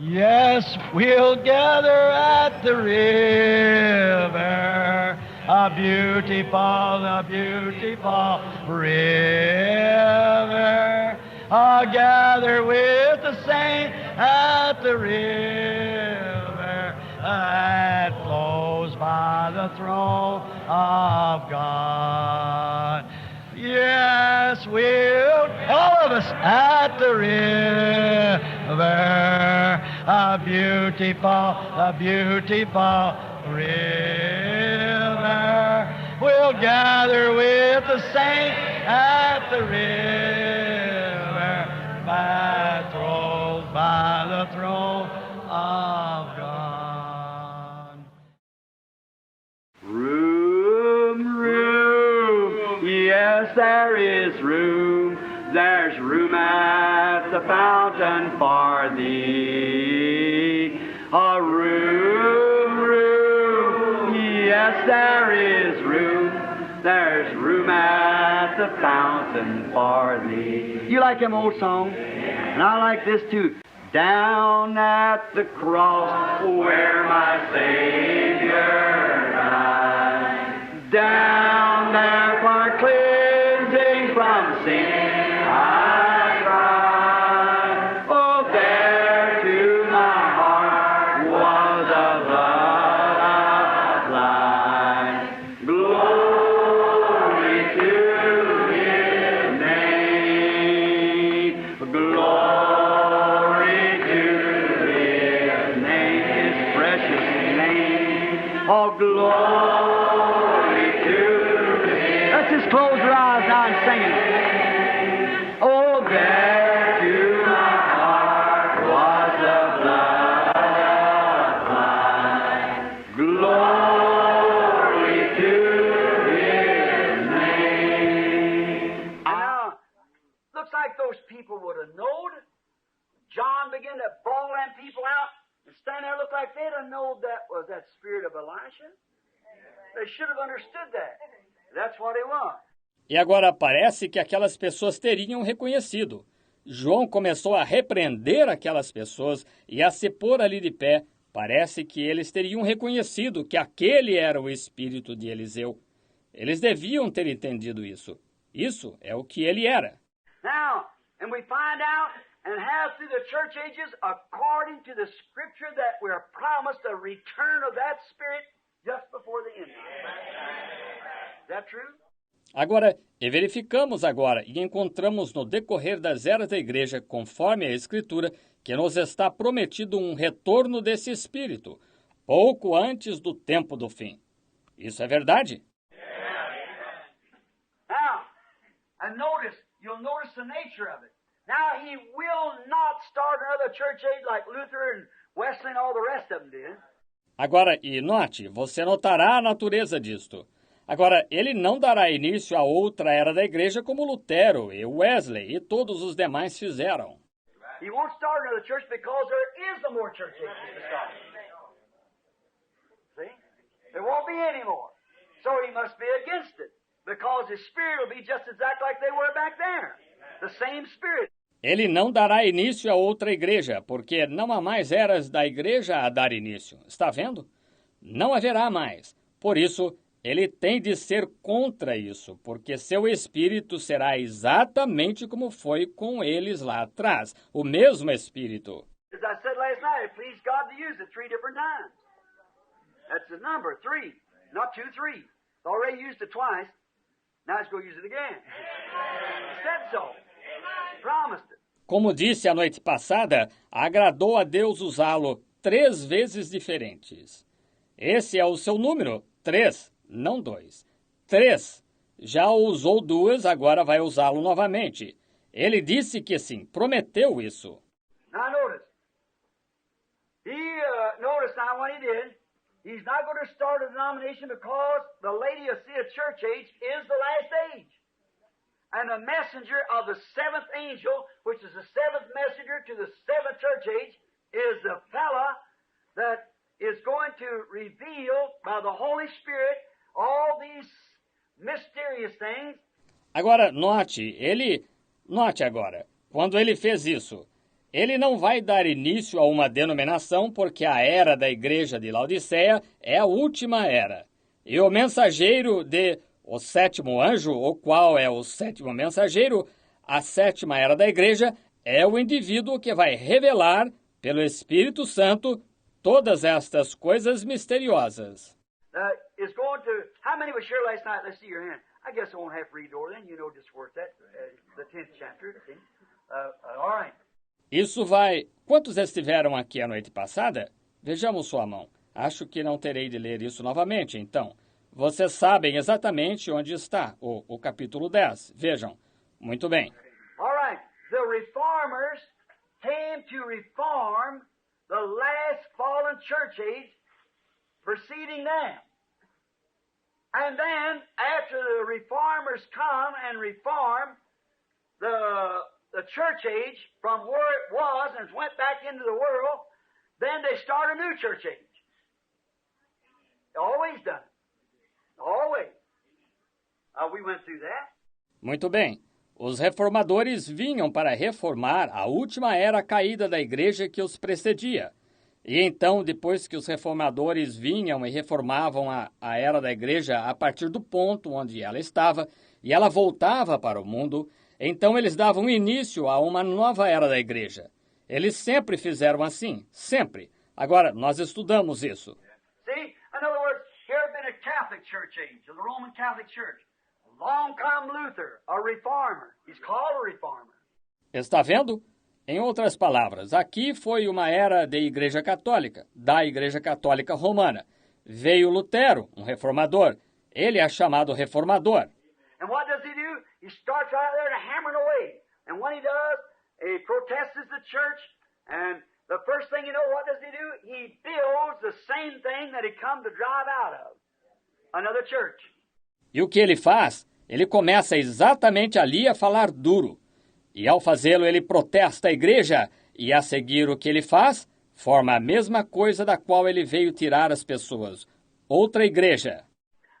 Yes, we'll gather at the river, a beautiful river. I'll gather with the saints at the river that flows by the throne of God. Yes, we'll, all of us, at the river, a beautiful river. We'll gather with the saints at the river that flows by the throne of God. Room, yes, there is room. There's room at the fountain for thee. A room, yes, there is room. There's room at the fountain for thee. You like them old songs? And I like this too. Down at the cross where my Savior died. Down there for cleansing from sin. E agora parece que aquelas pessoas teriam reconhecido. João começou a repreender aquelas pessoas e a se pôr ali de pé. Parece que eles teriam reconhecido que aquele era o espírito de Eliseu. Eles deviam ter entendido isso. Isso é o que ele era. Now, and we find out and have through the church ages, according to the scripture, that we're promised a return of that spirit just before the end. Is that true? Agora, e verificamos agora e encontramos no decorrer das eras da igreja, conforme a Escritura, que nos está prometido um retorno desse Espírito, pouco antes do tempo do fim. Isso é verdade? Now, and you'll notice the nature of it. Now, he will not start another church age like Luther and Wesley and all the rest of them did. Agora, e note, você notará a natureza disto. Agora, ele não dará início a outra era da igreja como Lutero e Wesley e todos os demais fizeram. He won't start another church because there is no more church ages to start. See? There won't be any more. So he must be against it because his spirit will be just exactly like they were back there. The same spirit. Ele não dará início a outra igreja, porque não há mais eras da igreja a dar início. Está vendo? Não haverá mais. Por isso, ele tem de ser contra isso, porque seu espírito será exatamente como foi com eles lá atrás, o mesmo espírito. As I said last night, it pleased God to use it 3 different times. That's the number, 3, not 2, 3. He's already used it twice. Now he's going to use it again. He said so. He promised it. Como disse a noite passada, agradou a Deus usá-lo 3 vezes diferentes. Esse é o seu número, 3. Não 2. 3. Já o usou 2, agora vai usá-lo novamente. Ele disse que sim, prometeu isso. Now notice. Notice now what he did. He's not going to start a denomination because the Laodicea church age is the last age. And the messenger of the 7th angel, which is the 7th messenger to the 7th church age, is the fella that is going to reveal by the Holy Spirit all these mysterious things. Agora, note agora, quando ele fez isso, Ele não vai dar início a uma denominação porque a era da igreja de Laodiceia é a última era. E o mensageiro o sétimo anjo, o qual é o sétimo mensageiro, a sétima era da igreja, é o indivíduo que vai revelar, pelo Espírito Santo, todas estas coisas misteriosas. How many was here last night? Let's see your hand. I guess I won't have to read over then. You know just where it's at, the 10th chapter. See? All right. Isso vai... Quantos estiveram aqui a noite passada? Vejamos sua mão. Acho que não terei de ler isso novamente, então. Vocês sabem exatamente onde está o capítulo 10. Vejam. Muito bem. All right. The reformers came to reform the last fallen church age preceding them. And then, after the reformers come and reform the church age from where it was and went back into the world, then they start a new church age. Always done it. Always. We went through that. Muito bem. Os reformadores vinham para reformar a última era caída da igreja que os precedia. E então, depois que os reformadores vinham e reformavam a era da igreja a partir do ponto onde ela estava, e ela voltava para o mundo, então eles davam início a uma nova era da igreja. Eles sempre fizeram assim, sempre. Agora, nós estudamos isso. See, in other words, here had been a Catholic church age, of the Roman Catholic Church. Along come Luther, a reformer. He's called a reformer. Está vendo? Em outras palavras, aqui foi uma era de Igreja Católica, da Igreja Católica Romana. Veio Lutero, um reformador. Ele é chamado reformador. And what does he do? He starts right there to hammering away. And what he does, he protests the church. And the first thing you know, what does he do? He builds the same thing that he come to drive out of. Another church. E o que ele faz? Ele começa exatamente ali a falar duro. E ao fazê-lo, ele protesta a igreja, e a seguir o que ele faz, forma a mesma coisa da qual ele veio tirar as pessoas. Outra igreja.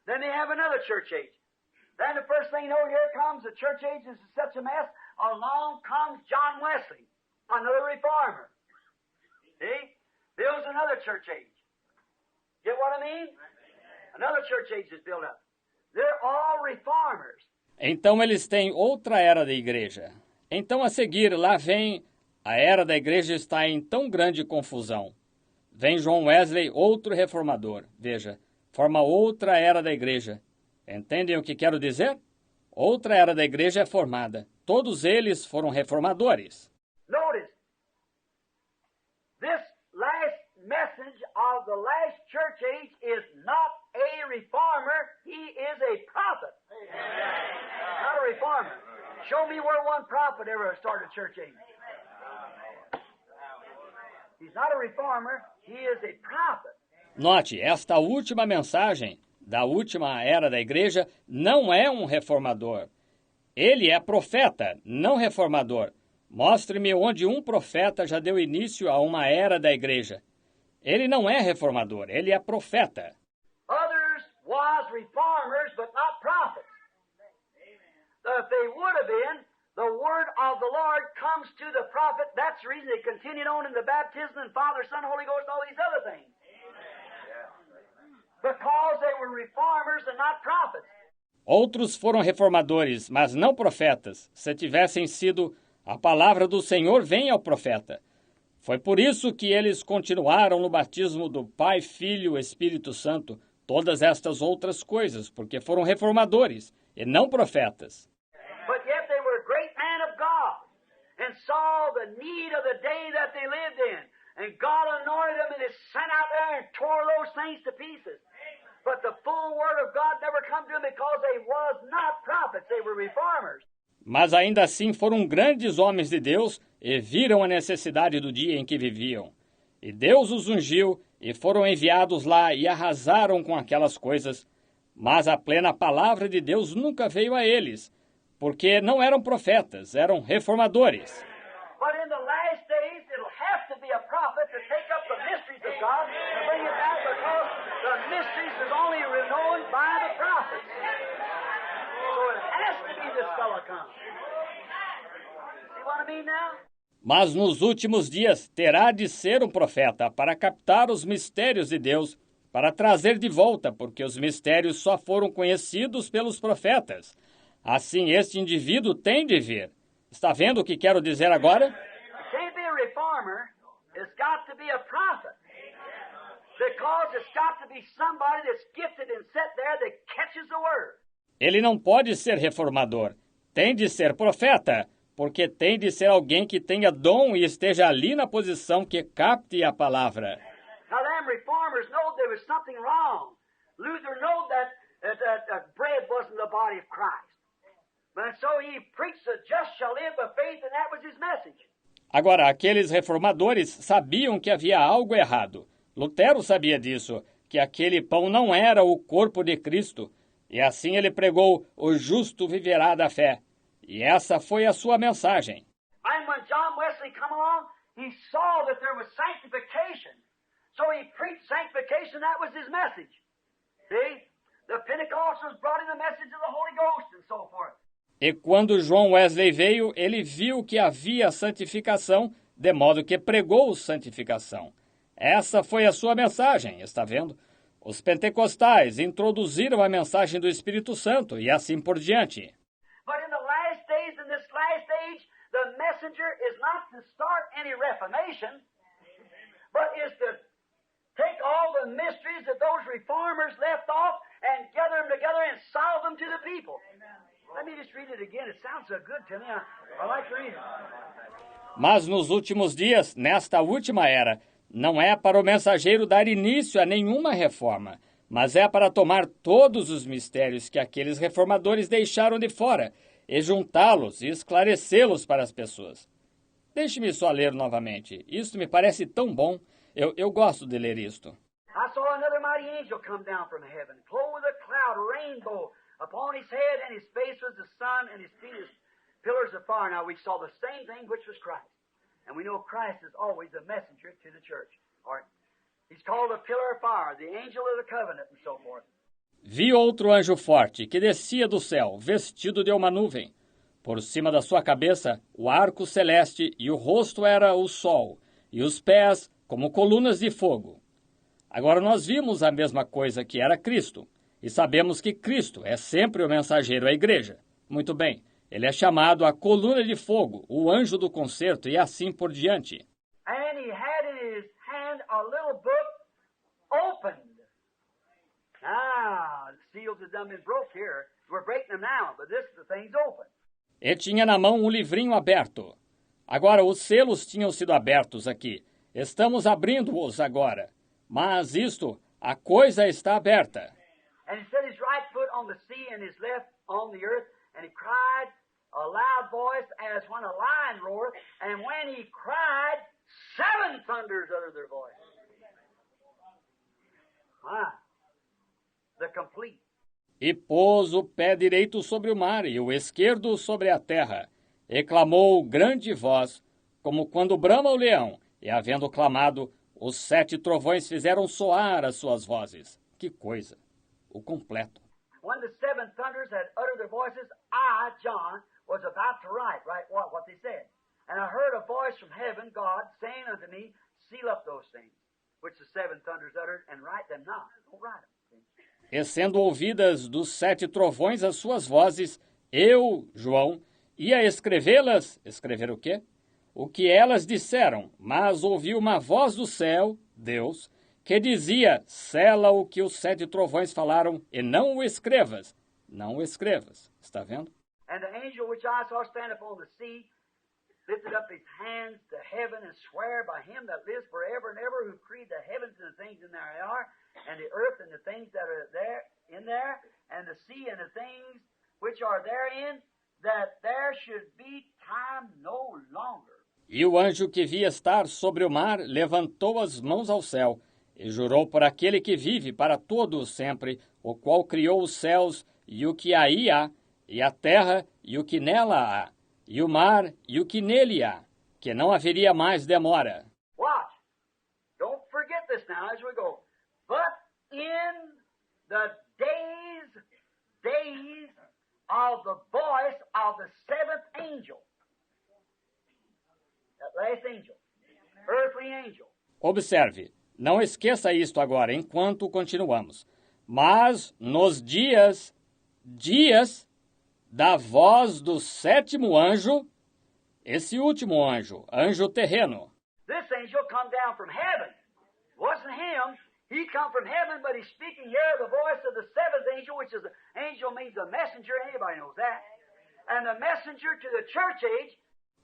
Then they have another church age. Then the first thing you know, here comes the church age is such a mess. Along comes John Wesley, another reformer. See? Builds another church age. Get what I mean? Another church age is built up. They're all reformers. Então eles têm outra era da igreja. Então, a seguir, lá vem... A era da igreja está em tão grande confusão. Vem John Wesley, outro reformador. Veja, forma outra era da igreja. Entendem o que quero dizer? Outra era da igreja é formada. Todos eles foram reformadores. Notice, this last message of the last church age is not a reformer, he is a prophet. Not a reformer. Show me where one prophet ever started a church age. He's not a reformer, he is a prophet. Note, esta última mensagem da última era da igreja não é um reformador. Ele é profeta, não reformador. Mostre-me onde um profeta já deu início a uma era da igreja. Ele não é reformador, ele é profeta. Others was reformers, but not prophets. If they would have been, the word of the Lord comes to the prophet. That's the reason they continued on in the baptism and Father, Son, Holy Ghost, all these other things. Because they were reformers and not prophets. Outros foram reformadores, mas não profetas. Se tivessem sido, a palavra do Senhor vem ao profeta. Foi por isso que eles continuaram no batismo do Pai, Filho e Espírito Santo, todas estas outras coisas, porque foram reformadores e não profetas. But yet they were a great man of God and saw the need of the day that they lived in. And God anointed them and they sent out there and tore those things to pieces. But the full word of God never come to them because they was not prophets, they were reformers. Mas ainda assim foram grandes homens de Deus e viram a necessidade do dia em que viviam. E Deus os ungiu e foram enviados lá e arrasaram com aquelas coisas. Mas a plena palavra de Deus nunca veio a eles, porque não eram profetas, eram reformadores. But in the last days, it'll have to be a prophet to take up the mysteries of God and bring it back because the mysteries is only known by the prophets. So it has to be this fellow come. See what I mean now? Mas nos últimos dias terá de ser um profeta para captar os mistérios de Deus, para trazer de volta, porque os mistérios só foram conhecidos pelos profetas. Assim, este indivíduo tem de vir. Está vendo o que quero dizer agora? It can't be a reformer. It's got to be a prophet. Because it's got to be somebody that's gifted and set there that catches the word. Ele não pode ser reformador. Tem de ser profeta, porque tem de ser alguém que tenha dom e esteja ali na posição que capte a palavra. Now, them reformers knowed there was something wrong. Luther knowed that bread wasn't the body of Christ. But so he preached the just shall live by faith, and that was his message. Agora, aqueles reformadores sabiam que havia algo errado. Lutero sabia disso, que aquele pão não era o corpo de Cristo. E assim ele pregou: o justo viverá da fé. E essa foi a sua mensagem. And when John Wesley come along, he saw that there was sanctification. So he preached sanctification, that was his message. See? The Pentecostals brought in the message of the Holy Ghost and so forth. E quando João Wesley veio, ele viu que havia santificação, de modo que pregou santificação. Essa foi a sua mensagem, está vendo? Os pentecostais introduziram a mensagem do Espírito Santo e assim por diante. But in the last days, in this last age, the messenger is not to start any reformation, but is to take all the mysteries that those reformers left off and gather them together and solve them to the people. Let me just read it again. It sounds so good to me. I like to read it. Mas nos últimos dias, nesta última era, não é para o mensageiro dar início a nenhuma reforma, mas é para tomar todos os mistérios que aqueles reformadores deixaram de fora e juntá-los e esclarecê-los para as pessoas. Deixe-me só ler novamente. Isto me parece tão bom. Eu gosto de ler isto. I saw another mighty angel come down from heaven, clothed with a cloud, a rainbow upon his head, and his face was the sun, and his feet as pillars of fire. Now we saw the same thing, which was Christ. And we know Christ is always the messenger to the church. Or he's called the pillar of fire, the angel of the covenant, and so forth. Vi outro anjo forte que descia do céu, vestido de uma nuvem. Por cima da sua cabeça, o arco celeste, e o rosto era o sol, e os pés como colunas de fogo. Agora nós vimos a mesma coisa que era Cristo, e sabemos que Cristo é sempre o mensageiro à igreja. Muito bem, ele é chamado a coluna de fogo, o anjo do concerto, e assim por diante. And he had in his hand a little book opened. Now, the seals have done been broke here. We're breaking them now, but the thing's open. E tinha na mão um livrinho aberto. Agora, os selos tinham sido abertos aqui. Estamos abrindo-os agora. Mas isto, a coisa está aberta. And he set his right foot on the sea and his left on the earth, and he cried a loud voice as when a lion roareth, and when he cried, 7 thunders uttered their voice. The complete. E pôs o pé direito sobre o mar e o esquerdo sobre a terra. E clamou grande voz, como quando brama o leão, e havendo clamado, os 7 trovões fizeram soar as suas vozes. Que coisa! O completo. When the 7 thunders had uttered their voices, I, John, was about to write what they said. And I heard a voice from heaven, God, saying unto me, seal up those things, which the 7 thunders uttered, and write them not. Don't write them. E sendo ouvidas dos 7 trovões as suas vozes, eu, João, ia escrevê-las. Escrever o quê? O que elas disseram, mas ouvi uma voz do céu, Deus, que dizia, sela o que os 7 trovões falaram, e não o escrevas. Não o escrevas. Está vendo? And the angel which I saw stand upon the sea lifted up his hands to heaven and sware by him that lives forever and ever, who created the heavens and the things in there are, and the earth and the things that are there in there, and the sea and the things which are therein, that there should be time no longer. E o anjo que via estar sobre o mar levantou as mãos ao céu e jurou por aquele que vive para todo o sempre, o qual criou os céus e o que aí há, e a terra e o que nela há, e o mar e o que nele há, que não haveria mais demora. Watch. Don't forget this now as we go. But in the days of the voice of the 7th angel. that last angel, earthly angel. Observe, não esqueça isto agora, enquanto continuamos. Mas nos dias da voz do sétimo anjo, esse último anjo, anjo terreno. This angel come down from heaven. It wasn't him. He come from heaven, but he's speaking here the voice of the seventh angel, which is angel means a messenger. Anybody knows that. And the messenger to the church age.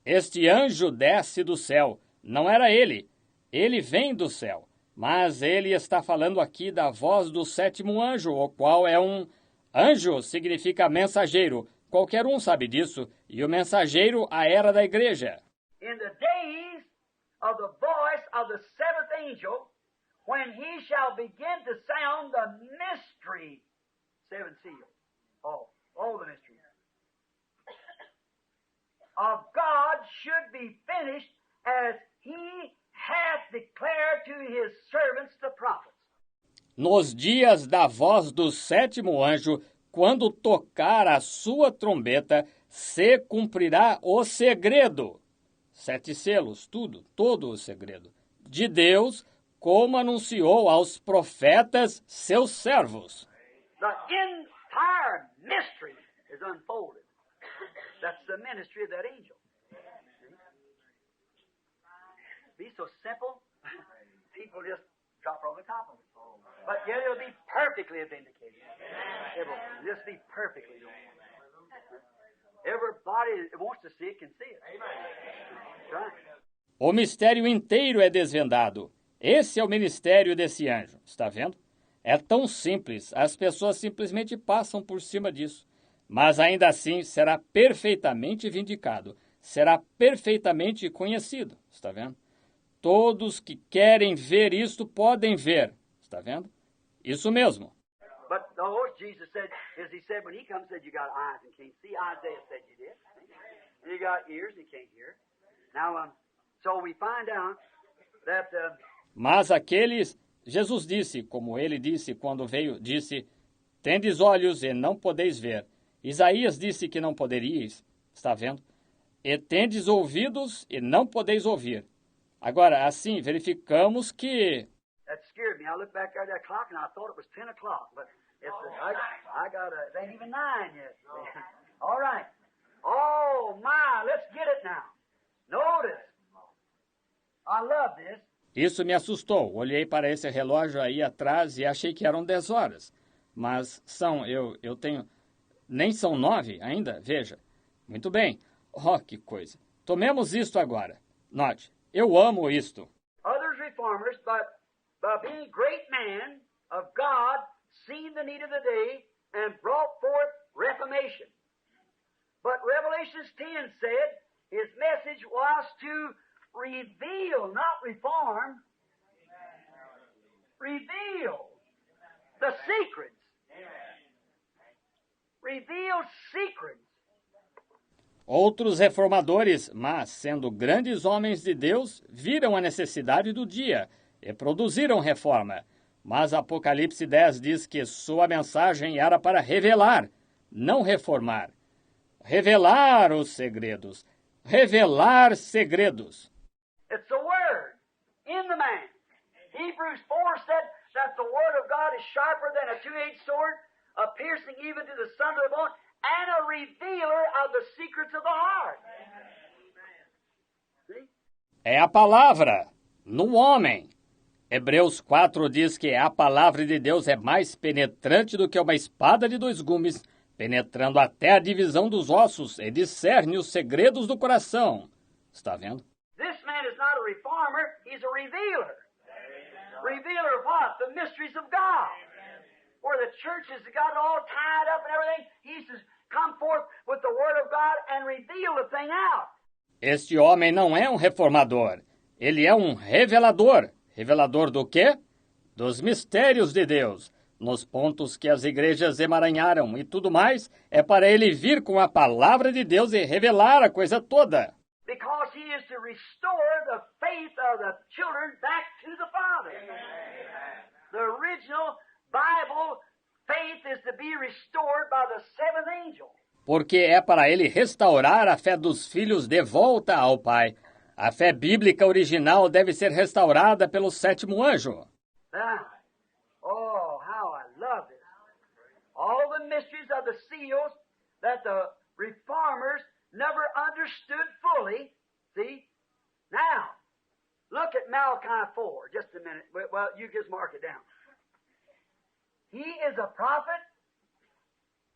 Este anjo desce do céu. Não era ele. Ele vem do céu. Mas ele está falando aqui da voz do sétimo anjo, o qual é um anjo, significa mensageiro. Qualquer um sabe disso. E o mensageiro, a era da igreja. In the days of the voice of the seventh angel, when he shall begin to sound the mystery, seven seals, all the mysteries, of God should be finished as he hath declared to his servants the prophets. Nos dias da voz do sétimo anjo, quando tocar a sua trombeta, se cumprirá o segredo. 7 selos, tudo, todo o segredo. De Deus, como anunciou aos profetas, seus servos. The entire mystery is unfolded. That's the ministry of that angel. Be so simple, people just drop over the top of it. But yet it'll be perfectly vindicated. It will just be perfectly vindicated. Everybody that wants to see it can see it. Right. O mistério inteiro é desvendado. Esse é o ministério desse anjo, está vendo? É tão simples, as pessoas simplesmente passam por cima disso. Mas ainda assim será perfeitamente vindicado, será perfeitamente conhecido, está vendo? Todos que querem ver isto podem ver, está vendo? Isso mesmo. But the Lord Jesus said, as he said when he comes, said you got eyes and can't see. Isaiah said you did. And you got ears and can't hear. Now, so we find out that... Mas aqueles, Jesus disse, como ele disse quando veio, disse, tendes olhos e não podeis ver. Isaías disse que não poderíeis, está vendo? E tendes ouvidos e não podeis ouvir. Agora, assim, verificamos que... That scared me. I looked back at that clock and I thought it was 10 o'clock. But I got it ain't even 9 yet. All right. Oh, my, let's get it now. Notice. I love this. Isso me assustou. Olhei para esse relógio aí atrás e achei que eram 10 horas. Mas eu tenho... Nem são 9 ainda? Veja. Muito bem. Oh, que coisa. Tomemos isto agora. Note, eu amo isto. Others reformers, but by being great men of God, seen the need of the day, and brought forth reformation. But Revelations 10 said his message was to reveal, not reform, reveal the secrets. Reveal secrets. Outros reformadores, mas sendo grandes homens de Deus, viram a necessidade do dia e produziram reforma. Mas Apocalipse 10 diz que sua mensagem era para revelar, não reformar. Revelar os segredos. Revelar segredos. It's the Word in the man. Hebrews 4 said that the Word of God is sharper than a two-edged sword, piercing even to the sunder of the bone, and a revealer of the secrets of the heart. See? É a palavra no homem. Hebreus 4 diz que a palavra de Deus é mais penetrante do que uma espada de 2 gumes, penetrando até a divisão dos ossos e discerne os segredos do coração. Está vendo? This man is not a reformer, he's a revealer. Revealer of what? The mysteries of God. Where the church has got it all tied up and everything, he says, come forth with the Word of God and reveal the thing out. Este homem não é um reformador. Ele é um revelador. Revelador do quê? Dos mistérios de Deus. Nos pontos que as igrejas emaranharam e tudo mais, é para ele vir com a palavra de Deus e revelar a coisa toda. Because he is to restore the faith of the children back to the Father. The original Bible faith is to be restored by the seventh angel. Porque é para ele restaurar a fé dos filhos de volta ao Pai. A fé bíblica original deve ser restaurada pelo sétimo anjo. Oh, how I love this. All the mysteries of the seals that the reformers never understood fully. See? Now, look at Malachi 4. Just a minute. Well, you just mark it down. He is a prophet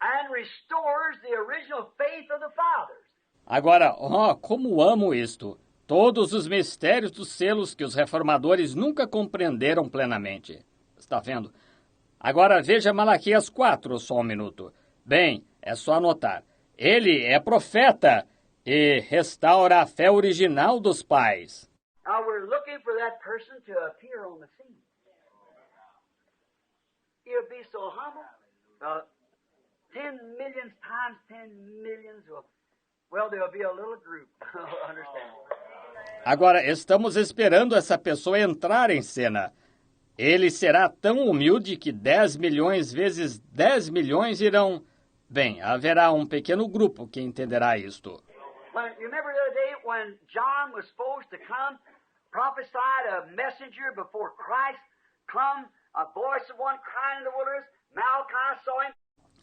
and restores the original faith of the fathers. Agora, como amo isto! Todos os mistérios dos selos que os reformadores nunca compreenderam plenamente. Está vendo? Agora veja Malaquias 4, só um minuto. Bem, é só anotar. Ele é profeta e restaura a fé original dos pais. Now we're looking for that person to appear on the scene. He'll be so humble. 10 millions times 10 millions. Well, there'll be a little group. Understand? Agora, estamos esperando essa pessoa entrar em cena. Ele será tão humilde que 10 milhões vezes 10 milhões irão... Bem, haverá um pequeno grupo que entenderá isto. You remember the other day when John was supposed to come, prophesied a messenger before Christ, come, a voice of one crying in the wilderness, Malachi saw him.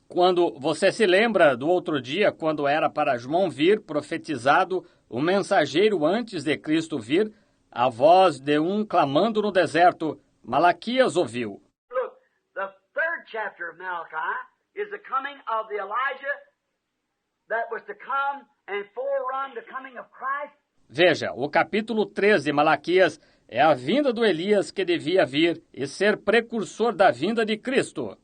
Quando você se lembra do outro dia, quando era para João vir, profetizado, o mensageiro antes de Cristo vir, a voz de um clamando no deserto, Malaquias ouviu. Look, the third chapter of Malachi is the coming of the Elijah that was to come and forerun the coming of Christ. Veja, o capítulo 13 de Malaquias é a vinda do Elias que devia vir e ser precursor da vinda de Cristo.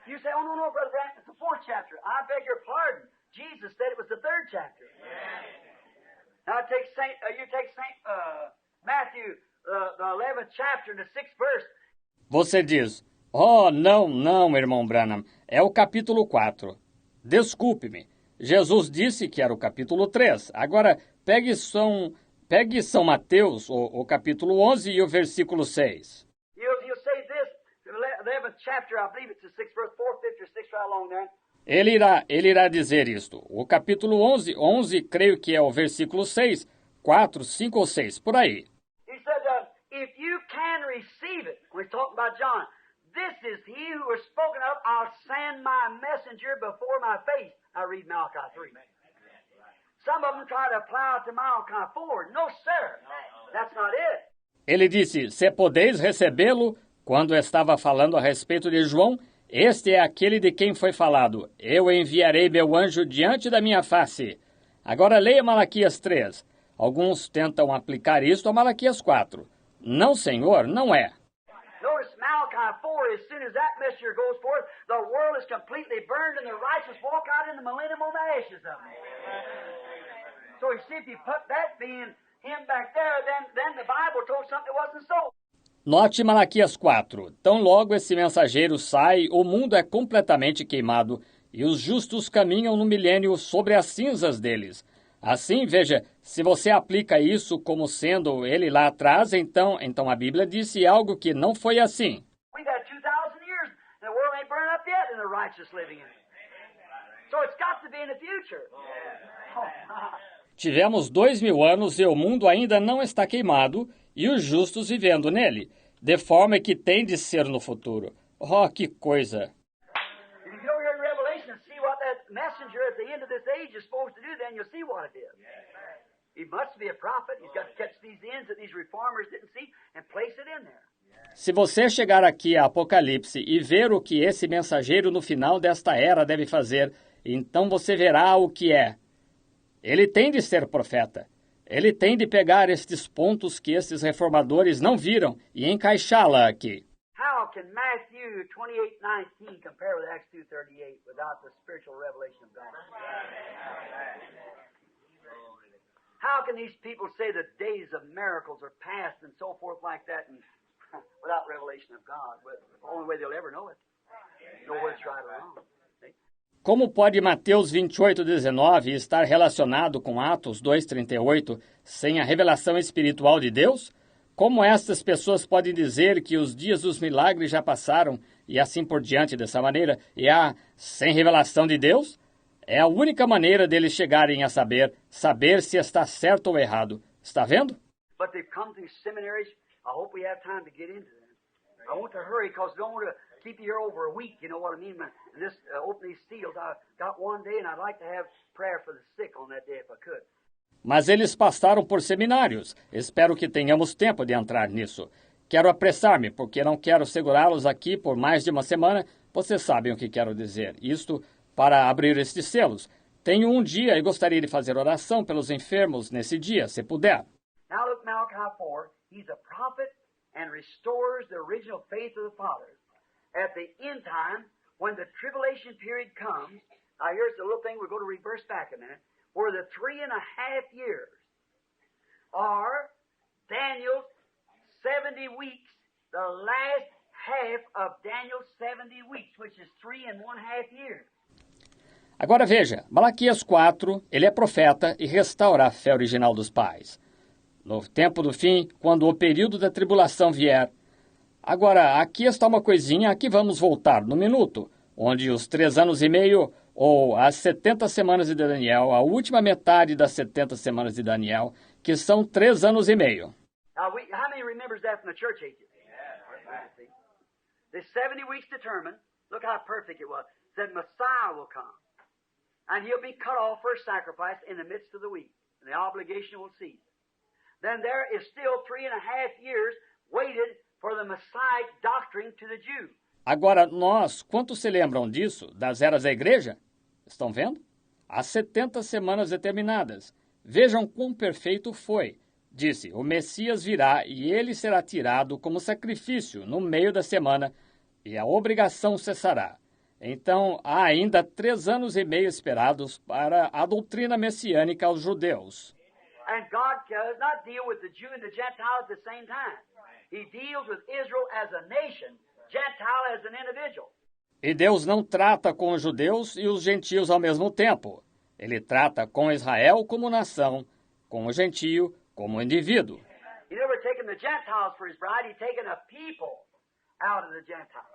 You say, oh, no, Brother Branham, it's the fourth chapter. I beg your pardon. Jesus said it was the third chapter. Now you take Saint Matthew, the 11th chapter and the 6th verse. Você diz, não, irmão Branham, é o capítulo 4. Desculpe-me, Jesus disse que era o capítulo 3. Agora, pegue São Mateus, o capítulo 11 e o versículo 6. You'll say this, the 11th chapter, I believe it's the 6th verse, 4th, 5th, or 6th, right along there. Ele irá dizer isto. O capítulo 11, creio que é o versículo 6, 4, 5 ou 6, por aí. He said, if you can receive it, when he's talking about John, this is he who was spoken of, I'll send my messenger before my face. I read Malachi 3. Some of them try to apply it to Malachi 4. No, sir, that's not it. Ele disse, se podeis recebê-lo, quando estava falando a respeito de João, este é aquele de quem foi falado. Eu enviarei meu anjo diante da minha face. Agora leia Malaquias 3. Alguns tentam aplicar isto a Malaquias 4. Não, Senhor, não é. Notice Malachi 4, as soon as that messenger goes forth, the world is completely burned and the righteous walk out in the millennium on the ashes of it. So you see, if you put that being him back there, then the Bible told something that wasn't so. Note Malaquias 4. Tão logo esse mensageiro sai, o mundo é completamente queimado e os justos caminham no milênio sobre as cinzas deles. Assim, veja, se você aplica isso como sendo ele lá atrás, então a Bíblia disse algo que não foi assim. We've had 2,000 years and the world ain't burned up yet and the righteous living in it. So it's got to be in the future. Tivemos 2.000 anos e o mundo ainda não está queimado e os justos vivendo nele, de forma que tem de ser no futuro. Oh, que coisa! If you go here in Revelation and see what that messenger at the end of this age is supposed to do, then you'll see what it is. He must be a prophet. He's got to catch these ends that these reformers didn't see and place it in there. Se você chegar aqui a Apocalipse e ver o que esse mensageiro no final desta era deve fazer, então você verá o que é. Ele tem de ser profeta. Ele tem de pegar estes pontos que esses reformadores não viram e encaixá-la aqui. How can Matthew 28:19 compare with Acts 2:38 without the spiritual revelation of God? How can these people say the days of miracles are past and so forth like that and without revelation of God? But the only way they'll ever know it. Know what's right or wrong. Como pode Mateus 28:19 estar relacionado com Atos 2:38 sem a revelação espiritual de Deus? Como estas pessoas podem dizer que os dias dos milagres já passaram e assim por diante dessa maneira, e sem revelação de Deus? É a única maneira deles chegarem a saber se está certo ou errado. Está vendo? but they've come through seminaries. I hope we have time to get into them. I want to hurry because I don't want to keep you here over a week, you know what I mean? And this open these seals, I got one day, and I'd like to have prayer for the sick on that day if I could. Mas eles passaram por seminários. Espero que tenhamos tempo de entrar nisso. Quero apressar-me, porque não quero segurá-los aqui por mais de uma semana. Vocês sabem o que quero dizer. Isto para abrir estes selos. Tenho um dia e gostaria de fazer oração pelos enfermos nesse dia, se puder. Now look, Malachi 4, he's a prophet and restores the original faith of the fathers. At the end time, when the tribulation period comes, now here's the little thing, we'll go to reverse back a minute, where the 3.5 years are Daniel's 70 weeks, the last half of Daniel's 70 weeks, which is 3.5 years. Agora veja, Malaquias 4, ele é profeta e restaura a fé original dos pais. No tempo do fim, quando o período da tribulação vier. Agora, aqui está uma coisinha a que vamos voltar no minuto, onde os 3 anos e meio, ou as 70 semanas de Daniel, a última metade das 70 semanas de Daniel, que são 3 anos e meio. Now, how many remembers that from the church ages? The 70 weeks determined, look how perfect it was, said Messiah will come, and he'll be cut off for sacrifice in the midst of the week, and the obligation will cease. Then there is still 3.5 years waited for the Messiah doctrine to the Jew. Agora, nós, quantos se lembram disso, das eras da igreja? Estão vendo? As 70 semanas determinadas. Vejam quão perfeito foi. Disse, o Messias virá e ele será tirado como sacrifício no meio da semana e a obrigação cessará. Então, há ainda 3 anos e meio esperados para a doutrina messiânica aos judeus. And God does not deal with the Jew and the Gentile at the same time. He deals with Israel as a nation, Gentile as an individual. E Deus não trata com os judeus e os gentios ao mesmo tempo. Ele trata com Israel como nação, com o gentio como indivíduo. He never taken the Gentiles for his bride, he's taken a people out of the Gentiles.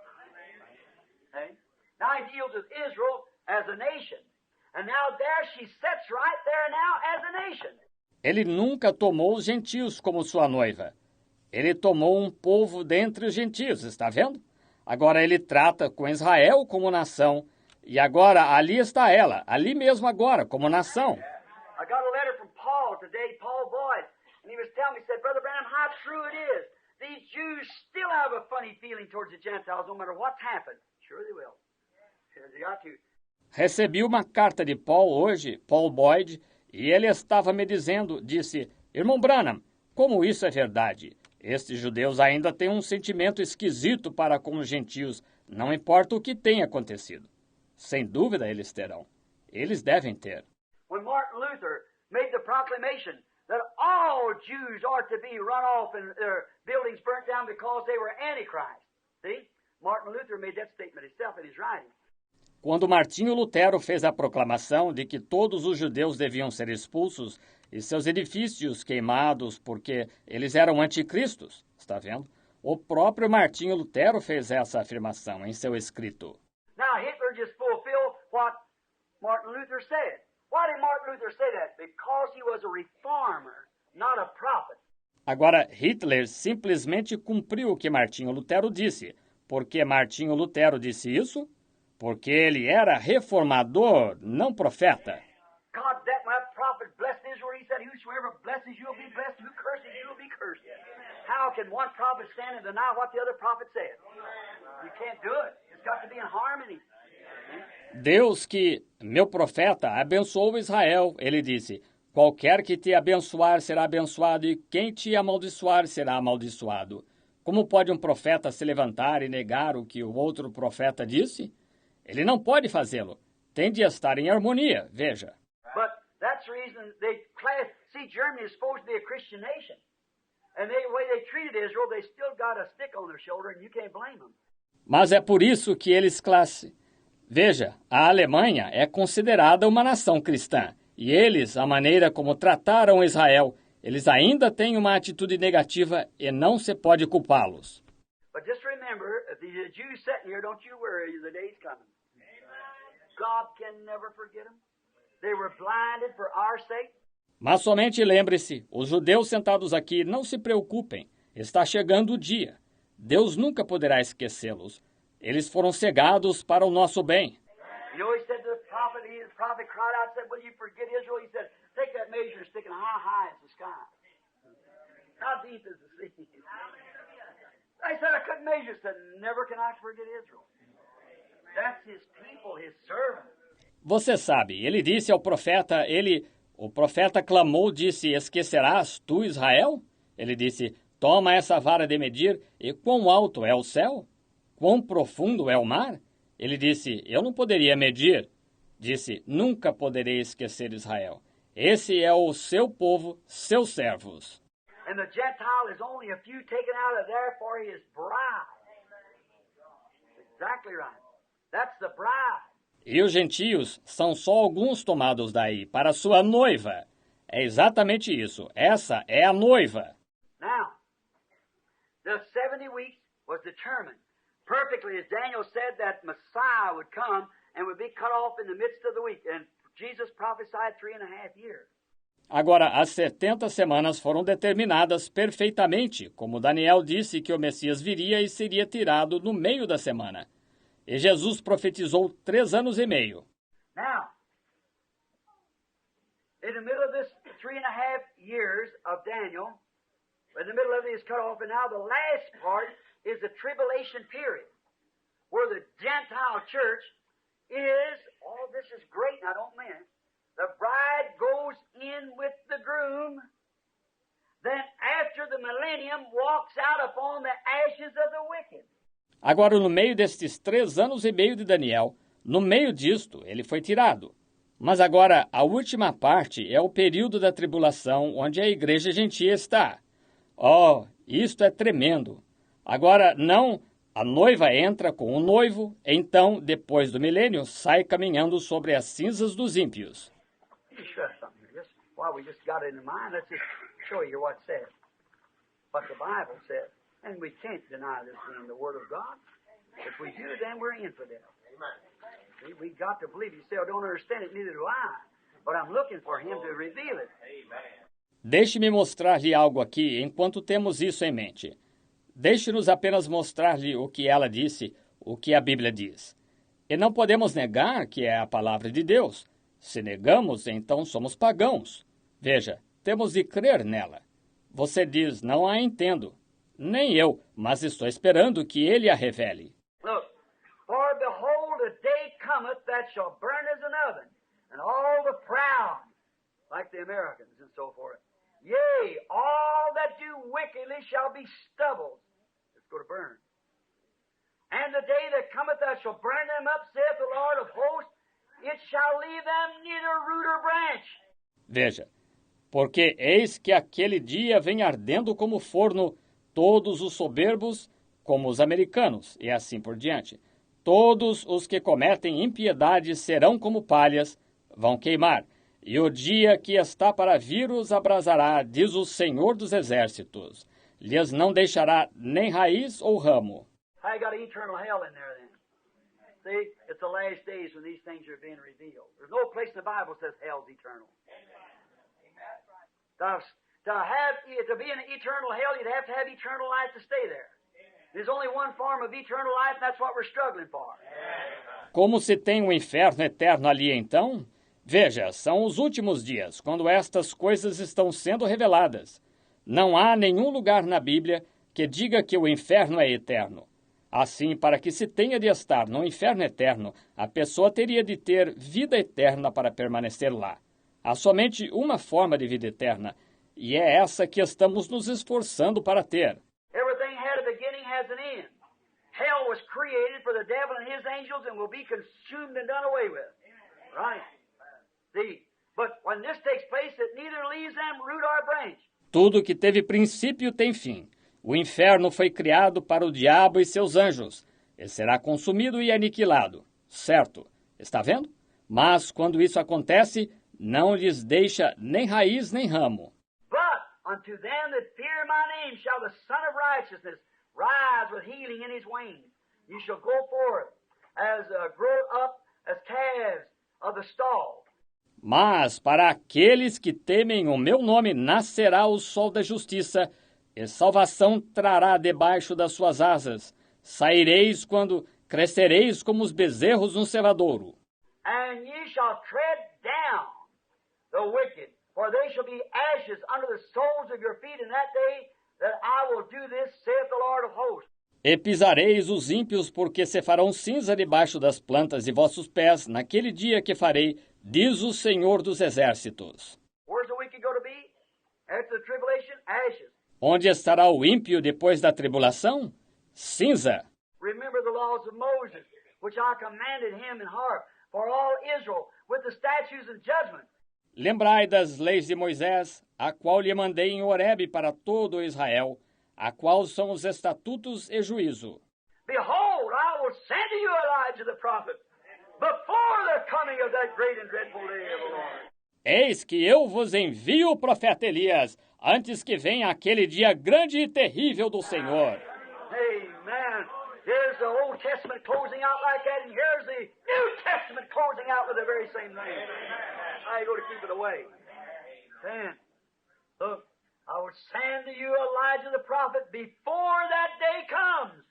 Okay? Now he deals with Israel as a nation. And now there she sits right there now as a nation. Ele nunca tomou os gentios como sua noiva. Ele tomou um povo dentre os gentios, está vendo? Agora ele trata com Israel como nação. E agora ali está ela, ali mesmo agora, como nação. I got a letter from Paul today, Paul Boyd, and he was telling me, he said, Brother Branham, how true it is. These Jews still have a funny feeling towards the Gentiles, no matter what's happened. Sure they will. Sure they got to. Recebi uma carta de Paul hoje, Paul Boyd, e ele estava me dizendo, disse, Irmão Branham, como isso é verdade? Estes judeus ainda têm um sentimento esquisito para com os gentios, não importa o que tenha acontecido. Sem dúvida eles terão. Eles devem ter. When Martin Luther made the proclamation that all Jews are to be run off and their buildings burnt down because they were Antichrist. See? Martin Luther made that statement himself in his writing. Quando Martinho Lutero fez a proclamação de que todos os judeus deviam ser expulsos e seus edifícios queimados porque eles eram anticristos, está vendo? O próprio Martinho Lutero fez essa afirmação em seu escrito. Now Hitler just fulfilled what Martin Luther said. Why did Martin Luther say that? Because he was a reformer, not a prophet. Agora, Hitler simplesmente cumpriu o que Martinho Lutero disse. Por que Martinho Lutero disse isso? Porque ele era reformador, não profeta. God, that when that prophet blessed Israel, he said, whosoever blesses you will be blessed, who curses you will be cursed. How can one prophet stand and deny what the other prophet said? You can't do it. It's got to be in harmony. Deus que, meu profeta, abençoou Israel, ele disse, qualquer que te abençoar será abençoado e quem te amaldiçoar será amaldiçoado. Como pode um profeta se levantar e negar o que o outro profeta disse? Ele não pode fazê-lo. Tem de estar em harmonia, veja. But that's the reason see, Germany is supposed to be a Christian nation. And the way they treated Israel, they still got a stick on their shoulder and you can't blame them. Mas é por isso que eles Veja, a Alemanha é considerada uma nação cristã. E eles, a maneira como trataram Israel, eles ainda têm uma atitude negativa e não se pode culpá-los. But just remember, if the Jews sitting here, don't you worry, the day's coming. God can never forget them. They were blinded for our sake. Mas somente lembre-se, os judeus sentados aqui não se preocupem, está chegando o dia. Deus nunca poderá esquecê-los. Eles foram cegados para o nosso bem. You know, he said to the prophet cried out and said, will you forget Israel? He said, take that measure and stick it high as the sky. How deep is the sea? I said, I couldn't measure. He said, never can I forget Israel. That's his people, his servants. Você sabe, ele disse ao profeta, o profeta clamou, disse, esquecerás tu, Israel? Ele disse, toma essa vara de medir, e quão alto é o céu? Quão profundo é o mar? Ele disse, eu não poderia medir. Disse, nunca poderei esquecer Israel. Esse é o seu povo, seus servos. And the Gentile is only a few taken out of there for his bride. Exactly right. That's the bride. E os gentios são só alguns tomados daí, para sua noiva. É exatamente isso. Essa é a noiva. Now, the 70 weeks was determined perfectly, as Daniel said, that Messiah would come and would be cut off in the midst of the week. And Jesus prophesied 3.5 years. Agora, as 70 semanas foram determinadas perfeitamente, como Daniel disse que o Messias viria e seria tirado no meio da semana. E Jesus profetizou 3 anos e meio. Now, in the middle of this 3.5 years of Daniel, in the middle of it is cut off, and now the last part is the tribulation period, where the Gentile church is, all this is great, and I don't mean it, the bride goes in with the groom, then after the millennium walks out upon the ashes of the wicked. Agora, no meio destes 3 anos e meio de Daniel, no meio disto, ele foi tirado. Mas agora, a última parte é o período da tribulação, onde a igreja gentia está. Oh, isto é tremendo. Agora, não, a noiva entra com o noivo, então, depois do milênio, sai caminhando sobre as cinzas dos ímpios. We just got it in mind. Let's just show you what it says. What the Bible says. And we can't deny this being the Word of God. If we do, then we're infidels. See, we got to believe. You say, I don't understand it, neither do I. But I'm looking for Him to reveal it. Deixe-me mostrar-lhe algo aqui enquanto temos isso em mente. Deixe-nos apenas mostrar-lhe o que ela disse, o que a Bíblia diz. E não podemos negar que é a palavra de Deus. Se negamos, então somos pagãos. Veja, temos de crer nela. Você diz, não a entendo. Nem eu, mas estou esperando que ele a revele. Look, for behold, a day cometh that shall burn as an oven, and all the proud, like the Americans and so forth, yea, all that do wickedly shall be stubble. Let's go to burn. And the day that cometh that shall burn them up, saith the Lord of hosts, it shall leave them neither root or branch. Veja, porque eis que aquele dia vem ardendo como forno, todos os soberbos, como os americanos, e assim por diante. Todos os que cometem impiedade serão como palhas, vão queimar. E o dia que está para vir os abrasará, diz o Senhor dos Exércitos. Lhes não deixará nem raiz ou ramo. I got eternal hell in there then. See, it's the last days when these things are being revealed. There's no place in the Bible that says hell's eternal. To be in an eternal hell, you'd have to have eternal life to stay there. There's only one form of eternal life, and that's what we're struggling for. Como se tem um inferno eterno ali então? Veja, são os últimos dias, quando estas coisas estão sendo reveladas. Não há nenhum lugar na Bíblia que diga que o inferno é eterno. Assim, para que se tenha de estar no inferno eterno, a pessoa teria de ter vida eterna para permanecer lá. Há somente uma forma de vida eterna, e é essa que estamos nos esforçando para ter. Everything had a beginning, has an end. Hell was created for the devil and his angels and will be consumed and done away with. Right? See, but when this takes place, it neither leaves them root or branch. Tudo que teve princípio tem fim. O inferno foi criado para o diabo e seus anjos. Ele será consumido e aniquilado. Certo? Está vendo? Mas, quando isso acontece, não lhes deixa nem raiz nem ramo. But unto them that fear my name shall the Son of Righteousness rise with healing in his wings. You shall go forth as grow up as calves of the stall. Mas para aqueles que temem o meu nome nascerá o sol da justiça, e salvação trará debaixo das suas asas. Saireis quando crescereis como os bezerros no cevadouro. And ye shall tread down the wicked, for they shall be ashes under the soles of your feet in that day that I will do this, saith the Lord of hosts. E pisareis os ímpios, porque se farão cinza debaixo das plantas de vossos pés, naquele dia que farei, diz o Senhor dos Exércitos. Where's the wicked going to be? After the tribulation, ashes. Onde estará o ímpio depois da tribulação? Cinza. Remember the laws of Moses, which I commanded him in heart, for all Israel, with the statutes and judgments. Lembrai das leis de Moisés, a qual lhe mandei em Horebe para todo Israel, a qual são os estatutos e juízo. Behold, I will send to you Elijah the prophet, before the coming of that great and dreadful day of the Lord. Eis que eu vos envio o profeta Elias, antes que venha aquele dia grande e terrível do Senhor. Amen. Here's the Old Testament closing out like that, and here's the New Testament closing out with the very same thing. How you going to keep it away? Then, look, I will send to you Elijah the prophet before that day comes.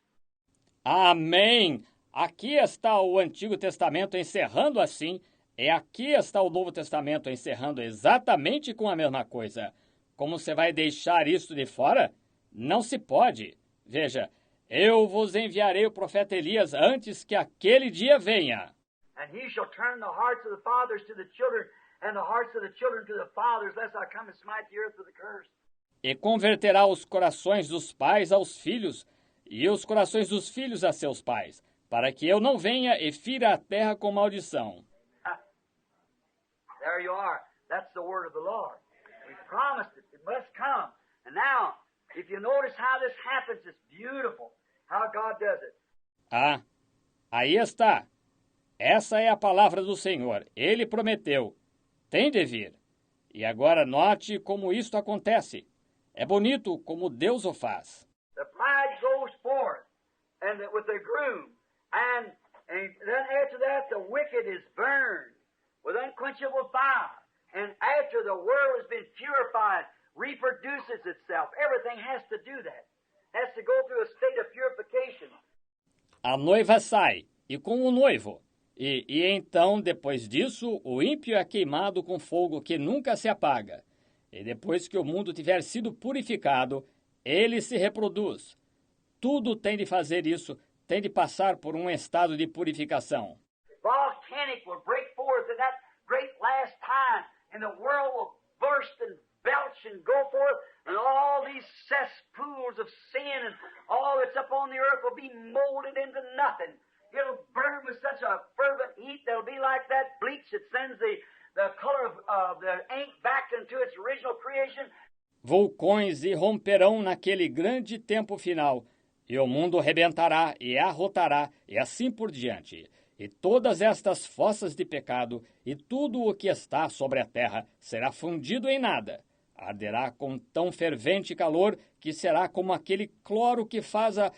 Amém! Aqui está o Antigo Testamento encerrando assim, e aqui está o Novo Testamento encerrando exatamente com a mesma coisa. Como você vai deixar isso de fora? Não se pode. Veja, eu vos enviarei o profeta Elias antes que aquele dia venha. And he shall turn the hearts of the fathers to the children, and the hearts of the children to the fathers, lest I come and smite the earth with a curse. E converterá os corações dos pais aos filhos, e os corações dos filhos a seus pais, para que eu não venha e fira a terra com maldição. There you are. That's the word of the Lord. We promised it. It must come. And now, if you notice how this happens, it's beautiful, how God does it. Ah, aí está. Essa é a palavra do Senhor. Ele prometeu. Tem de vir. E agora note como isto acontece. É bonito como Deus o faz. The bride goes forth and with the groom, and then after that the wicked is burned with unquenchable fire. And after the world has been purified, reproduces itself. Everything has to do that. Has to go through a state of purification. A noiva sai, e com o noivo. E então, depois disso, o ímpio é queimado com fogo que nunca se apaga. E depois que o mundo tiver sido purificado, ele se reproduz. Tudo tem de fazer isso, tem de passar por um estado de purificação. Volcanic will break forth in that great last time, and the world will burst and belch and go forth, and all these cesspools of sin and all that's up on the earth will be molded into nothing. It'll burn with such a fervent heat that'll be like that bleach that sends the color of the ink back into its original creation. Vulcões irromperão naquele grande tempo final, e o mundo rebentará e arrotará, e assim por diante. E todas estas fossas de pecado, e tudo o que está sobre a terra, será fundido em nada. Arderá com tão fervente calor que será como aquele cloro que faz a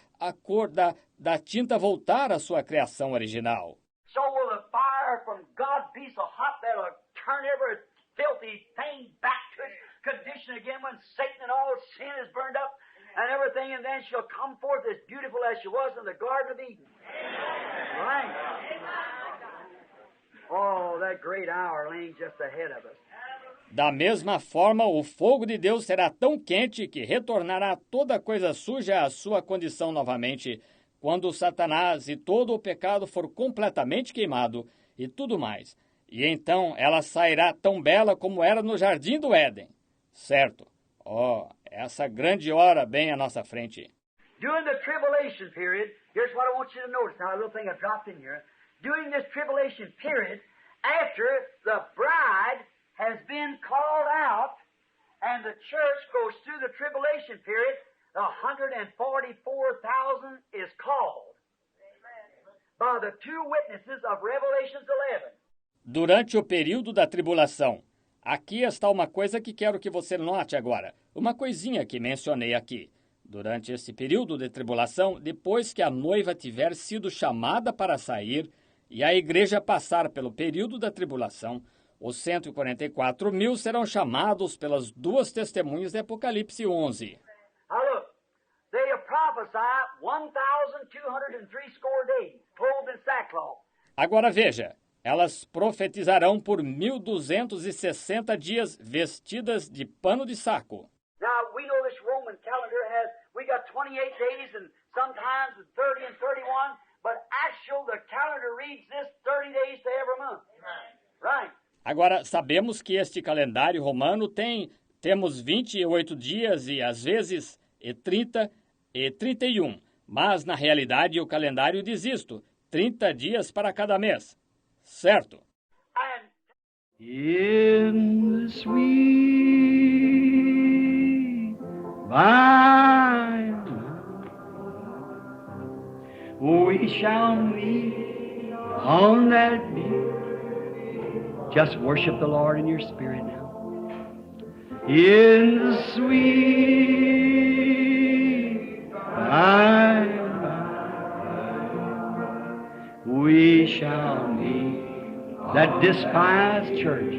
cor da tinta voltar à sua criação original. So will the fire from God be so hot that it'll turn every filthy thing back to its condition again when Satan and all sin is burned up and everything, and then she'll come forth as beautiful as she was in the Garden of Eden. Right. Oh, that great hour laying just ahead of us. Da mesma forma, o fogo de Deus será tão quente que retornará toda coisa suja à sua condição novamente, quando Satanás e todo o pecado for completamente queimado e tudo mais. E então ela sairá tão bela como era no Jardim do Éden. Certo. Oh, essa grande hora bem à nossa frente. During the tribulation period, here's what I want you to notice. Now, a little thing I dropped in here. During this tribulation period, after the bride has been called out and the church goes through the tribulation period, the 144,000 is called by the two witnesses of Revelations 11. Durante o período da tribulação, aqui está uma coisa que quero que você note agora. Uma coisinha que mencionei aqui. Durante esse período de tribulação, depois que a noiva tiver sido chamada para sair e a igreja passar pelo período da tribulação, Os 144.000 serão chamados pelas duas testemunhas de Apocalipse 11. Now look, they prophesy 1,203 days, clothed in sackcloth. Agora veja, elas profetizarão por 1.260 dias vestidas de pano de saco. Now, we know this Roman calendar we got 28 days and sometimes 30 and 31, but actual, the calendar reads this 30 days to every month. Right. Agora, sabemos que este calendário romano temos 28 dias e às vezes 30 e 31, mas na realidade o calendário diz isto, 30 dias para cada mês, certo? And in the sweet by we shall meet on that beach. Just worship the Lord in your spirit now. In the sweet by we shall meet that despised church.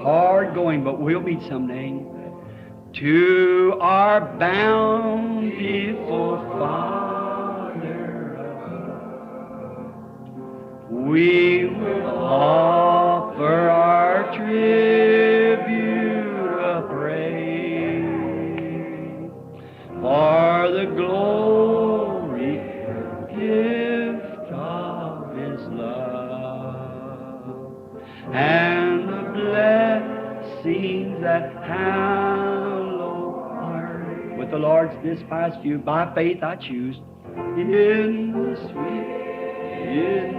Hard going, but we'll meet someday. To our bountiful Father, we will offer our tribute of praise for the glory gift of His love and the blessings that hallow our with the Lord's despised few. By faith I choose in the sweet, in